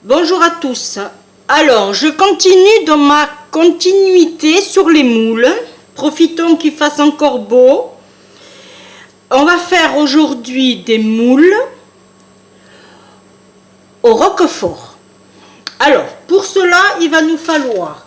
Bonjour à tous. Alors, je continue dans ma continuité sur les moules. Profitons qu'il fasse encore beau. On va faire aujourd'hui des moules au roquefort. Alors, pour cela, il va nous falloir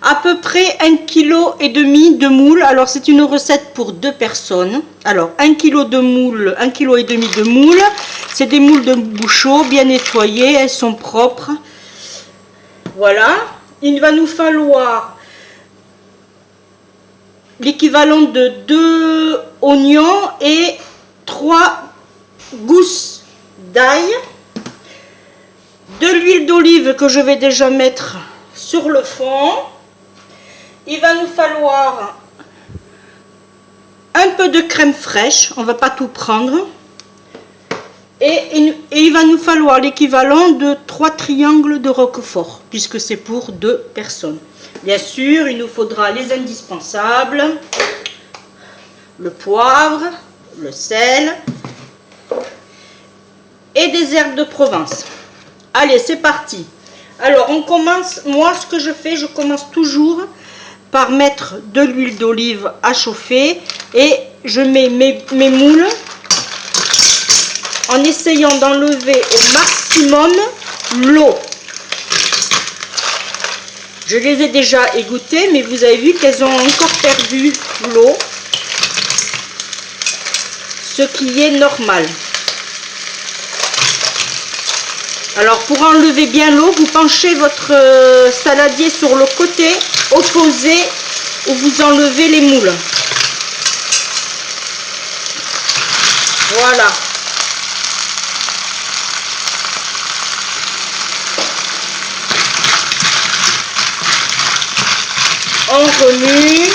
à peu près 1,5 kg de moules. Alors, c'est une recette pour 2 personnes. Alors, 1 kg de moules, 1,5 kg de moules. C'est des moules de bouchon bien nettoyées, elles sont propres. Voilà. Il va nous falloir l'équivalent de 2 oignons et 3 gousses d'ail. De l'huile d'olive que je vais déjà mettre sur le fond. Il va nous falloir un peu de crème fraîche, on ne va pas tout prendre. Et il va nous falloir l'équivalent de 3 triangles de roquefort, puisque c'est pour 2 personnes. Bien sûr, il nous faudra les indispensables, le poivre, le sel et des herbes de Provence. Allez, c'est parti. Alors, on commence, moi ce que je fais, je commence toujours par mettre de l'huile d'olive à chauffer et je mets mes moules en essayant d'enlever au maximum l'eau. Je les ai déjà égouttées, mais vous avez vu qu'elles ont encore perdu l'eau, ce qui est normal. Alors pour enlever bien l'eau, vous penchez votre saladier sur le côté opposé où vous enlevez les moules. Voilà. On remue.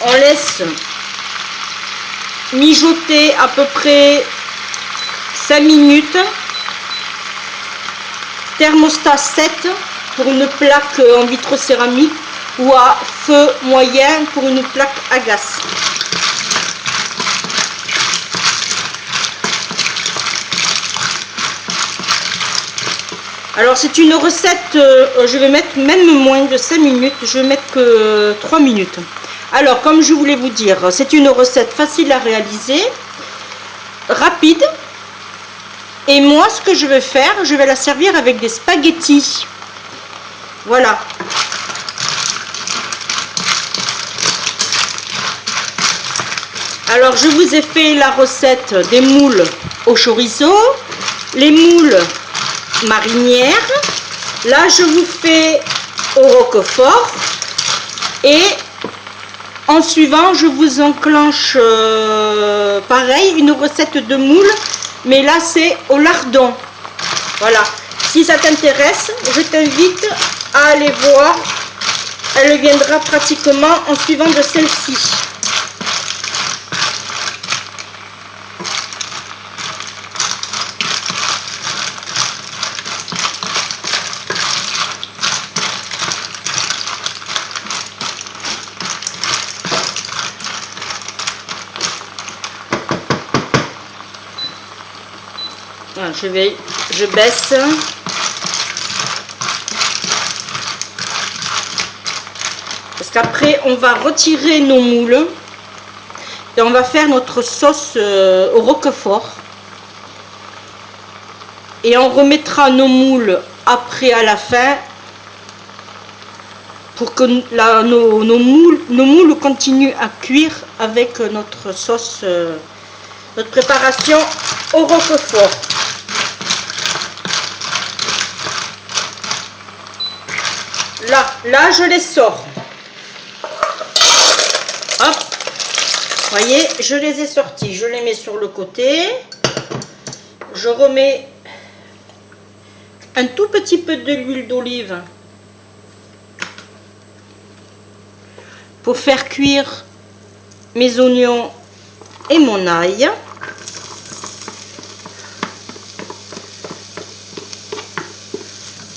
On laisse mijoter à peu près 5 minutes. Thermostat 7 pour une plaque en vitrocéramique ou à feu moyen pour une plaque à gaz. Alors c'est une recette, je vais mettre même moins de 5 minutes, je vais mettre que 3 minutes. Alors, comme je voulais vous dire, c'est une recette facile à réaliser, rapide. Et moi, ce que je vais faire, je vais la servir avec des spaghettis. Voilà. Alors, je vous ai fait la recette des moules au chorizo, les moules marinières. Là, je vous fais au roquefort. Et en suivant, je vous enclenche pareil, une recette de moules, mais là c'est au lardon. Voilà. Si ça t'intéresse, je t'invite à aller voir. Elle viendra pratiquement en suivant de celle-ci. Voilà, je baisse. Parce qu'après, on va retirer nos moules et on va faire notre sauce au roquefort. Et on remettra nos moules après à la fin pour que nos moules continuent à cuire avec notre sauce, notre préparation au roquefort. Là, je les sors. Hop, Voyez, je les ai sortis, je les mets sur le côté. Je remets un tout petit peu de l'huile d'olive pour faire cuire mes oignons et mon ail.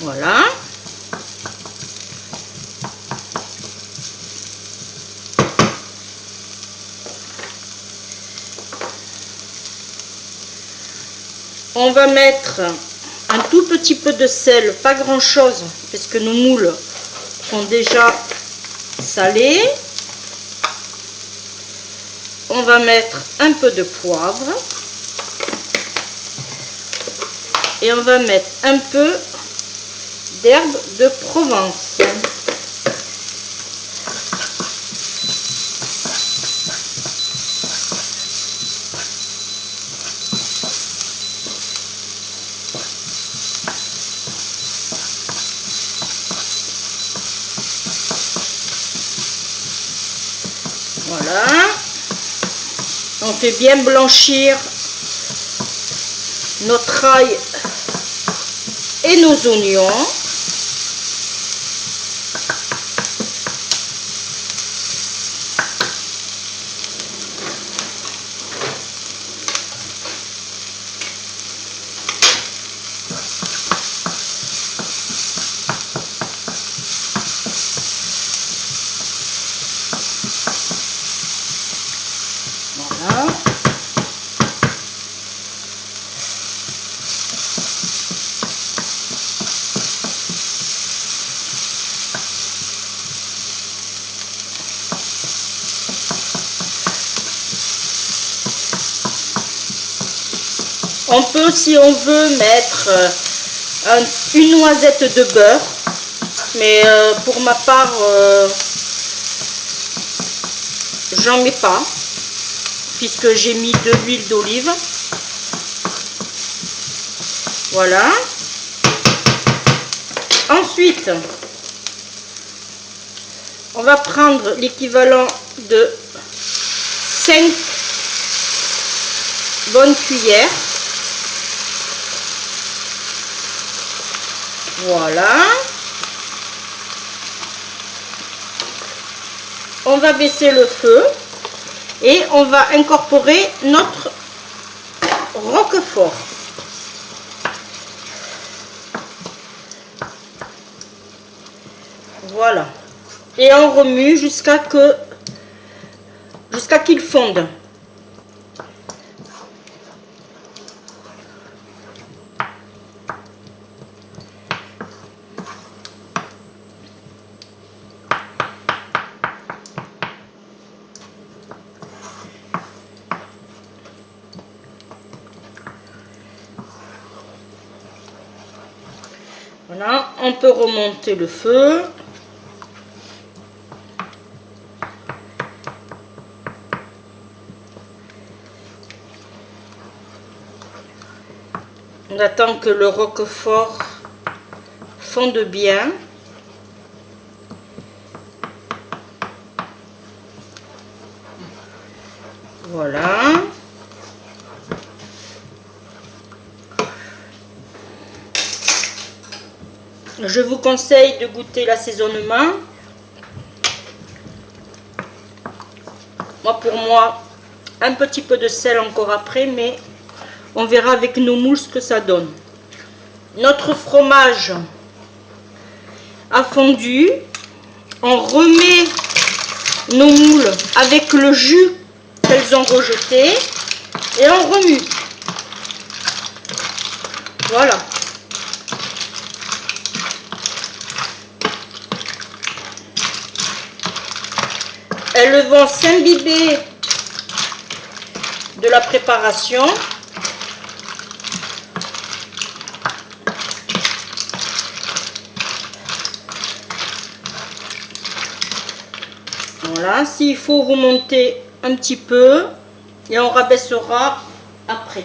Voilà. On va mettre un tout petit peu de sel, pas grand chose, parce que nos moules sont déjà salés. On va mettre un peu de poivre. Et on va mettre un peu d'herbe de Provence. Voilà. On fait bien blanchir notre ail et nos oignons. Voilà. On peut, si on veut, mettre une noisette de beurre, mais pour ma part, j'en mets pas, puisque j'ai mis de l'huile d'olive. Voilà. Ensuite, on va prendre l'équivalent de 5 bonnes cuillères. Voilà. On va baisser le feu et on va incorporer notre roquefort. Voilà. Et on remue jusqu'à qu'il fonde. Voilà, on peut remonter le feu. On attend que le roquefort fonde bien. Voilà. Je vous conseille de goûter l'assaisonnement. Pour moi, un petit peu de sel encore après, mais on verra avec nos moules ce que ça donne. Notre fromage a fondu. On remet nos moules avec le jus qu'elles ont rejeté et on remue. Voilà. Elles vont s'imbiber de la préparation. Voilà, s'il faut remonter un petit peu et on rabaissera après.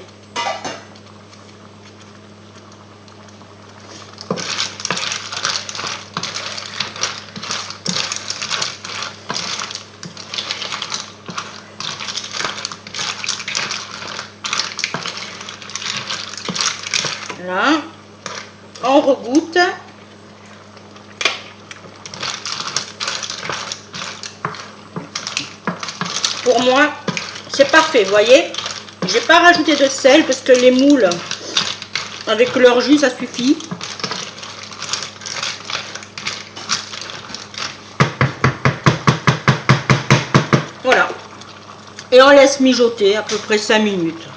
Voilà. On regoute. Pour moi, c'est parfait, vous voyez. J'ai pas rajouté de sel parce que les moules, avec leur jus, ça suffit. Voilà. Et on laisse mijoter à peu près 5 minutes.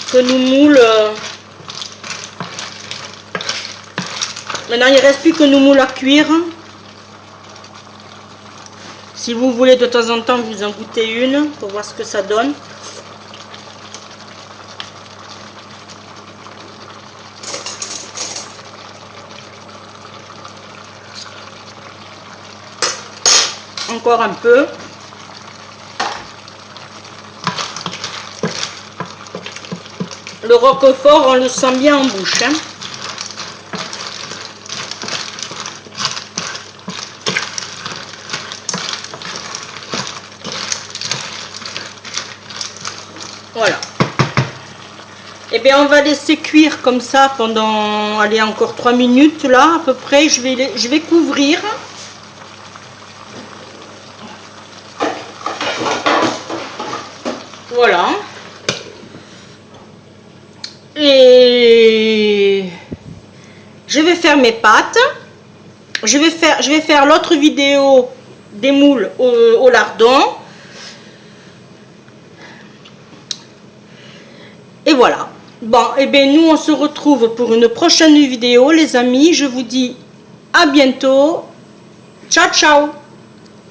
Que nos moules... Maintenant, il ne reste plus que nos moules à cuire. Si vous voulez, de temps en temps, vous en goûtez une pour voir ce que ça donne. Encore un peu. Le roquefort, on le sent bien en bouche. Hein. Voilà. Et bien, on va laisser cuire comme ça pendant, allez, encore 3 minutes là, à peu près. Je vais couvrir. Voilà. Et je vais faire mes pâtes. Je vais faire l'autre vidéo des moules au lardon. Et voilà. Bon, et bien nous on se retrouve pour une prochaine vidéo, les amis. Je vous dis à bientôt. Ciao, ciao.